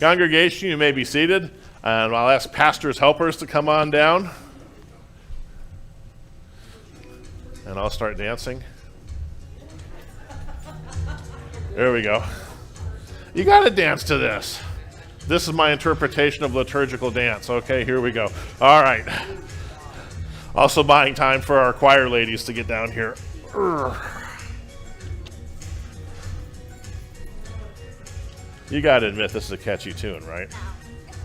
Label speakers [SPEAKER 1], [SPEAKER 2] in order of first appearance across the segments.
[SPEAKER 1] Congregation, you may be seated, and I'll ask pastor's helpers to come on down. And I'll start dancing. There we go. You got to dance to this. This is my interpretation of liturgical dance. Okay, here we go. All right. Also buying time for our choir ladies to get down here. You got to admit this is a catchy tune, right?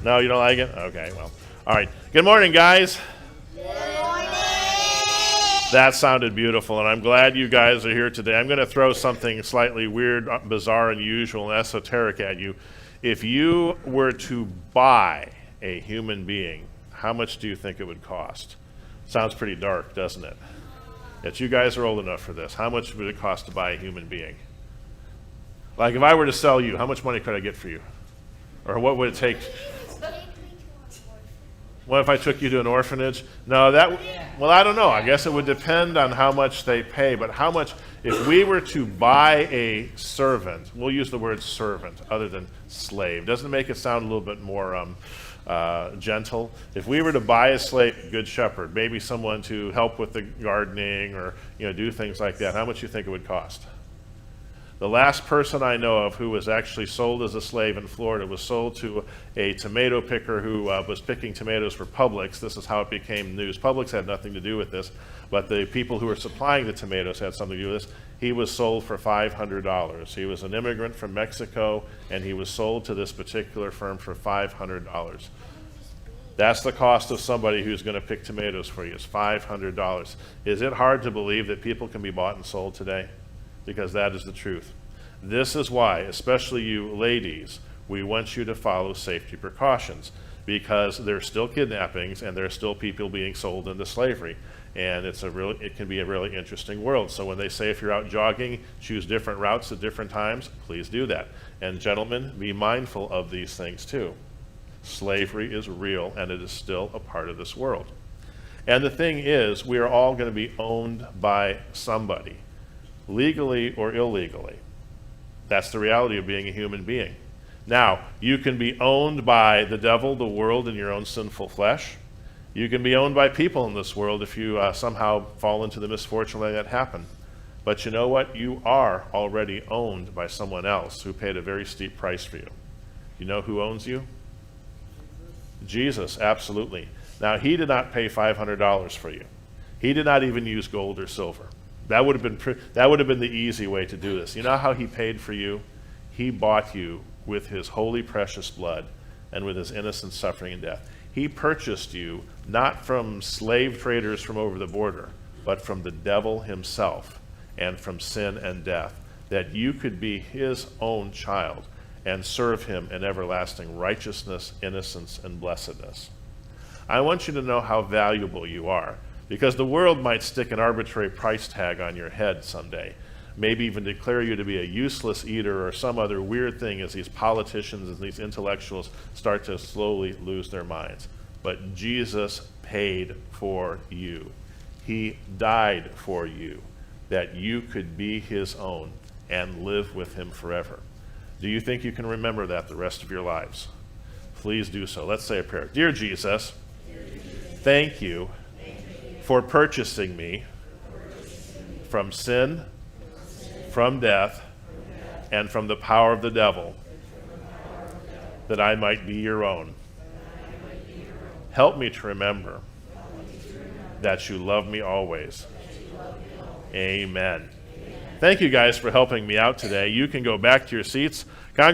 [SPEAKER 1] No, you don't like it? Okay, well. All right. Good morning, guys.
[SPEAKER 2] Good morning.
[SPEAKER 1] That sounded beautiful, and I'm glad you guys are here today. I'm going to throw something slightly weird, bizarre, unusual, and esoteric at you. If you were to buy a human being, how much do you think it would cost? Sounds pretty dark, doesn't it? Yet you guys are old enough for this. How much would it cost to buy a human being? Like if I were to sell you, how much money could I get for you? Or what would it take? What if I took you to an orphanage? No, well, I don't know. I guess it would depend on how much they pay. But how much, if we were to buy a servant, we'll use the word servant other than slave. Doesn't it make it sound a little bit more gentle? If we were to buy a slave, good shepherd, maybe someone to help with the gardening or do things like that, how much do you think it would cost? The last person I know of who was actually sold as a slave in Florida was sold to a tomato picker who was picking tomatoes for Publix. This is how it became news. Publix had nothing to do with this, but the people who were supplying the tomatoes had something to do with this. He was sold for $500. He was an immigrant from Mexico, and he was sold to this particular firm for $500. That's the cost of somebody who's going to pick tomatoes for you, is $500. Is it hard to believe that people can be bought and sold today? Because that is the truth. This is why, especially you ladies, we want you to follow safety precautions, because there's still kidnappings and there's still people being sold into slavery. And it can be a really interesting world. So when they say if you're out jogging, choose different routes at different times, please do that. And gentlemen, be mindful of these things too. Slavery is real and it is still a part of this world. And the thing is, we are all going to be owned by somebody, legally or illegally. That's the reality of being a human being. Now, you can be owned by the devil, the world, and your own sinful flesh. You can be owned by people in this world if you somehow fall into the misfortune letting that happen. But you know what? You are already owned by someone else who paid a very steep price for you. You know who owns you? Jesus, absolutely. Now, he did not pay $500 for you. He did not even use gold or silver. That would have been the easy way to do this. You know how he paid for you? He bought you with his holy, precious blood and with his innocent suffering and death. He purchased you not from slave traders from over the border, but from the devil himself and from sin and death, that you could be his own child and serve him in everlasting righteousness, innocence, and blessedness. I want you to know how valuable you are, because the world might stick an arbitrary price tag on your head someday, maybe even declare you to be a useless eater or some other weird thing as these politicians and these intellectuals start to slowly lose their minds. But Jesus paid for you. He died for you, that you could be his own and live with him forever. Do you think you can remember that the rest of your lives? Please do so. Let's say a prayer. Dear Jesus, thank you for purchasing me from sin, from death, and from the power of the devil, that I might be your own. Help me to remember that you love me always. Amen. Thank you guys for helping me out today. You can go back to your seats.